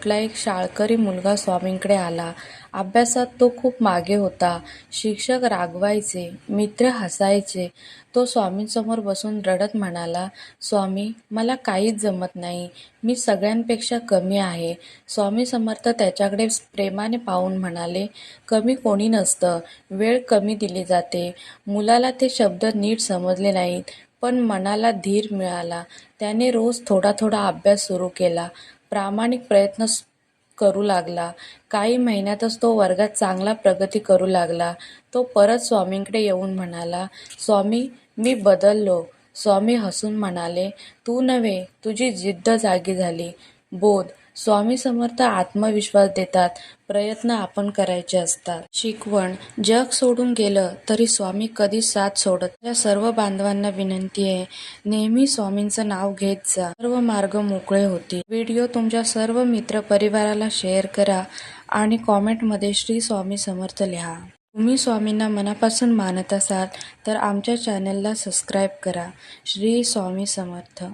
कुठला एक शाळकरी मुलगा स्वामींकडे आला. अभ्यासात तो खूप मागे होता. शिक्षक रागवायचे, मित्र हसायचे. तो स्वामींसमोर बसून रडत म्हणाला, स्वामी, मला काहीच जमत नाही. मी सगळ्यांपेक्षा कमी आहे. स्वामी समर्थ त्याच्याकडे प्रेमाने पाहून म्हणाले, कमी कोणी नसतं. वेळ कमी दिली जाते. मुलाला ते शब्द नीट समजले नाहीत, पण मनाला धीर मिळाला. त्याने रोज थोडा थोडा अभ्यास सुरू केला. प्रामाणिक प्रयत्न करू लागला. काही महिन्यातच तो वर्गात चांगला प्रगती करू लागला. तो परत स्वामींकडे येऊन म्हणाला, स्वामी, मी बदललो. स्वामी हसून म्हणाले, तू नव्हे, तुझी जिद्द जागी झाली. बोध. स्वामी समर्थ आत्मविश्वास देतात. प्रयत्न आपण करायचे असतात. शिकवण. जग सोडून गेलं तरी स्वामी कधीच साथ सोडत. या सर्व बांधवांना विनंती आहे, नेहमी स्वामींचं नाव घेत जा. सर्व मार्ग मोकळे होतील. व्हिडिओ तुमच्या सर्व मित्र परिवाराला शेअर करा आणि कॉमेंटमध्ये श्री स्वामी समर्थ लिहा. तुम्ही स्वामींना मनापासून मानत असाल तर आमच्या चॅनलला सबस्क्राईब करा. श्री स्वामी समर्थ.